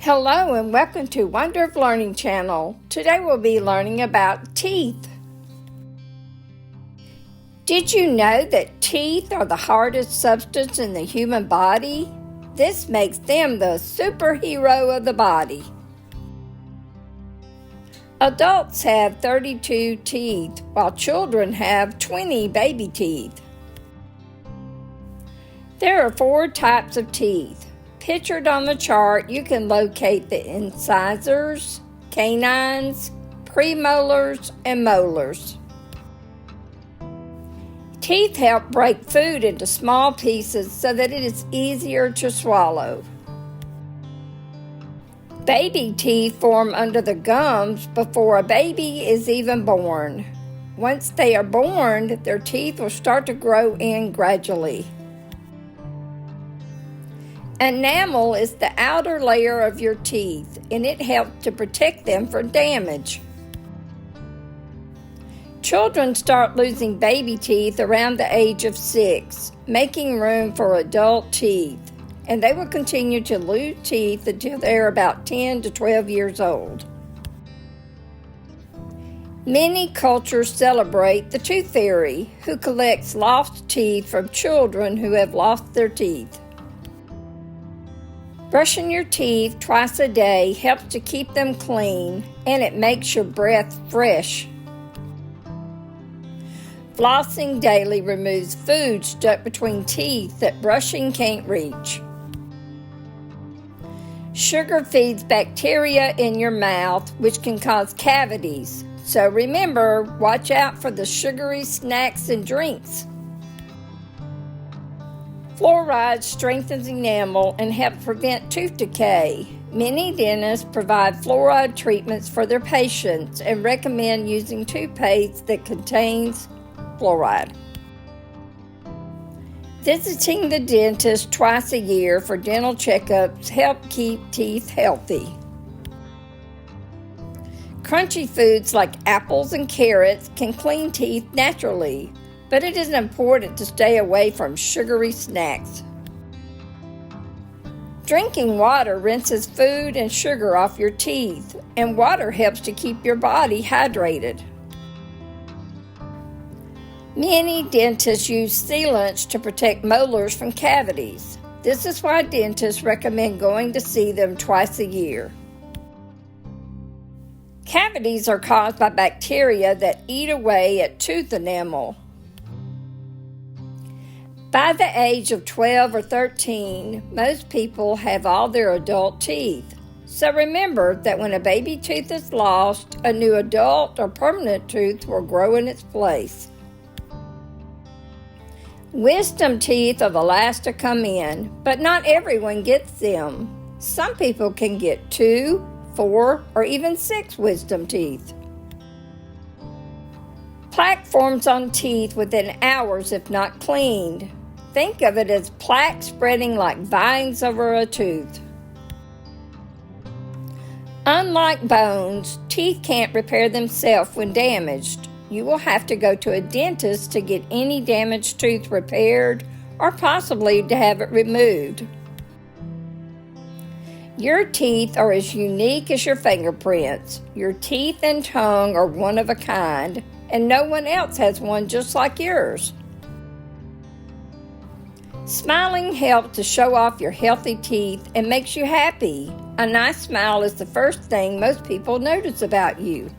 Hello and welcome to Wonder of Learning channel. Today we'll be learning about teeth. Did you know that teeth are the hardest substance in the human body? This makes them the superhero of the body. Adults have 32 teeth, while children have 20 baby teeth. There are 4 types of teeth. Pictured on the chart, you can locate the incisors, canines, premolars, and molars. Teeth help break food into small pieces so that it is easier to swallow. Baby teeth form under the gums before a baby is even born. Once they are born, their teeth will start to grow in gradually. Enamel is the outer layer of your teeth, and it helps to protect them from damage. Children start losing baby teeth around the age of 6, making room for adult teeth, and they will continue to lose teeth until they are about 10 to 12 years old. Many cultures celebrate the tooth fairy, who collects lost teeth from children who have lost their teeth. Brushing your teeth twice a day helps to keep them clean, and it makes your breath fresh. Flossing daily removes food stuck between teeth that brushing can't reach. Sugar feeds bacteria in your mouth, which can cause cavities. So remember, watch out for the sugary snacks and drinks. Fluoride strengthens enamel and helps prevent tooth decay. Many dentists provide fluoride treatments for their patients and recommend using toothpaste that contains fluoride. Visiting the dentist twice a year for dental checkups help keep teeth healthy. Crunchy foods like apples and carrots can clean teeth naturally, but it is important to stay away from sugary snacks. Drinking water rinses food and sugar off your teeth, and water helps to keep your body hydrated. Many dentists use sealants to protect molars from cavities. This is why dentists recommend going to see them twice a year. Cavities are caused by bacteria that eat away at tooth enamel. By the age of 12 or 13, most people have all their adult teeth. So remember that when a baby tooth is lost, a new adult or permanent tooth will grow in its place. Wisdom teeth are the last to come in, but not everyone gets them. Some people can get 2, 4, or even 6 wisdom teeth. Plaque forms on teeth within hours if not cleaned. Think of it as plaque spreading like vines over a tooth. Unlike bones, teeth can't repair themselves when damaged. You will have to go to a dentist to get any damaged tooth repaired or possibly to have it removed. Your teeth are as unique as your fingerprints. Your teeth and tongue are one of a kind, and no one else has one just like yours. Smiling helps to show off your healthy teeth and makes you happy. A nice smile is the first thing most people notice about you.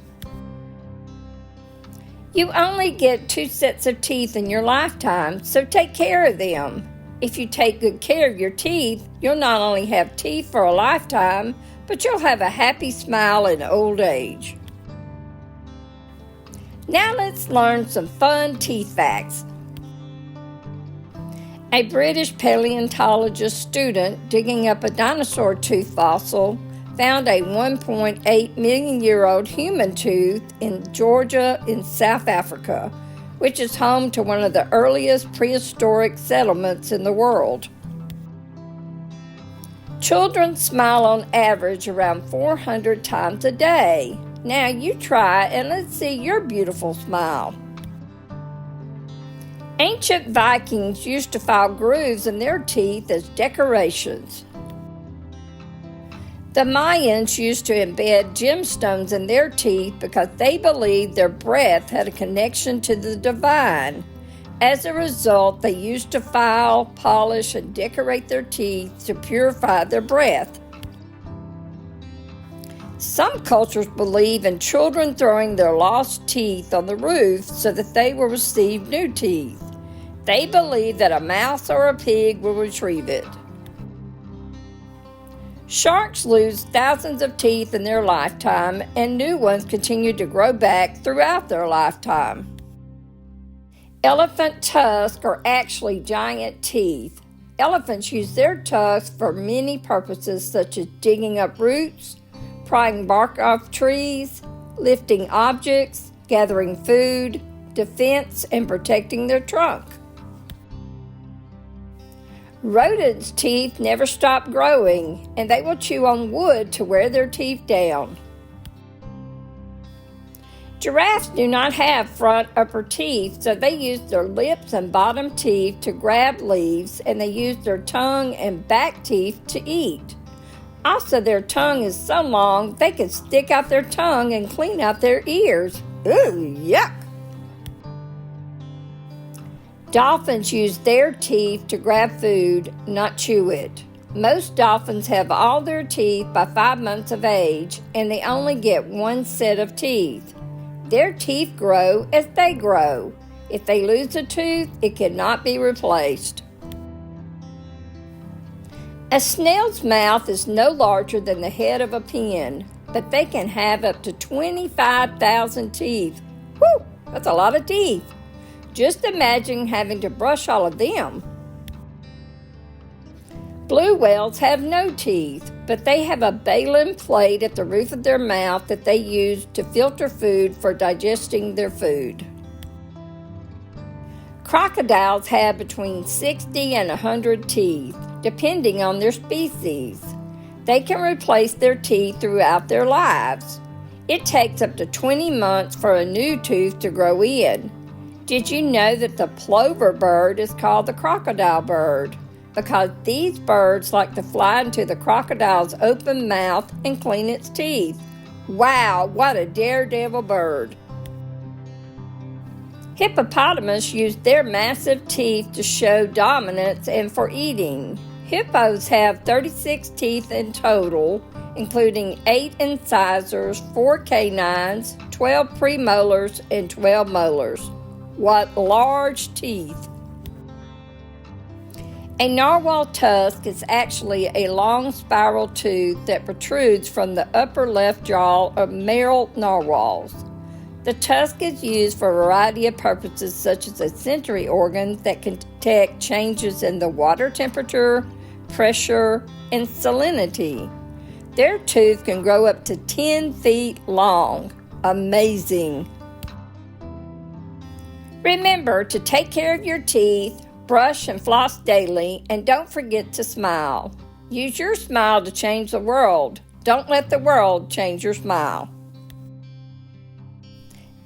You only get 2 sets of teeth in your lifetime, so take care of them. If you take good care of your teeth, you'll not only have teeth for a lifetime, but you'll have a happy smile in old age. Now let's learn some fun teeth facts. A British paleontologist student digging up a dinosaur tooth fossil found a 1.8 million year old human tooth in Georgia in South Africa, which is home to one of the earliest prehistoric settlements in the world. Children smile on average around 400 times a day. Now you try and let's see your beautiful smile. Ancient Vikings used to file grooves in their teeth as decorations. The Mayans used to embed gemstones in their teeth because they believed their breath had a connection to the divine. As a result, they used to file, polish, and decorate their teeth to purify their breath. Some cultures believe in children throwing their lost teeth on the roof so that they will receive new teeth. They believe that a mouse or a pig will retrieve it. Sharks lose thousands of teeth in their lifetime, and new ones continue to grow back throughout their lifetime. Elephant tusks are actually giant teeth. Elephants use their tusks for many purposes, such as digging up roots, prying bark off trees, lifting objects, gathering food, defense, and protecting their trunk. Rodents' teeth never stop growing, and they will chew on wood to wear their teeth down. Giraffes do not have front upper teeth, so they use their lips and bottom teeth to grab leaves, and they use their tongue and back teeth to eat. Also, their tongue is so long they can stick out their tongue and clean out their ears. Ooh, yuck! Dolphins use their teeth to grab food, not chew it. Most dolphins have all their teeth by 5 months of age, and they only get one set of teeth. Their teeth grow as they grow. If they lose a tooth, it cannot be replaced. A snail's mouth is no larger than the head of a pin, but they can have up to 25,000 teeth. Whew, that's a lot of teeth. Just imagine having to brush all of them. Blue whales have no teeth, but they have a baleen plate at the roof of their mouth that they use to filter food for digesting their food. Crocodiles have between 60 and 100 teeth, depending on their species. They can replace their teeth throughout their lives. It takes up to 20 months for a new tooth to grow in. Did you know that the plover bird is called the crocodile bird? Because these birds like to fly into the crocodile's open mouth and clean its teeth. Wow, what a daredevil bird! Hippopotamus use their massive teeth to show dominance and for eating. Hippos have 36 teeth in total, including 8 incisors, 4 canines, 12 premolars, and 12 molars. What large teeth! A narwhal tusk is actually a long spiral tooth that protrudes from the upper left jaw of male narwhals. The tusk is used for a variety of purposes, such as a sensory organ that can detect changes in the water temperature, pressure, and salinity. Their tooth can grow up to 10 feet long. Amazing! Remember to take care of your teeth, brush and floss daily, and don't forget to smile. Use your smile to change the world. Don't let the world change your smile.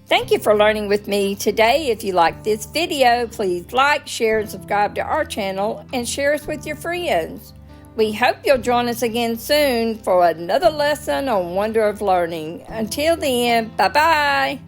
Thank you for learning with me today. If you like this video, please like, share, and subscribe to our channel, and share us with your friends. We hope you'll join us again soon for another lesson on Wonder of Learning. Until then, bye-bye.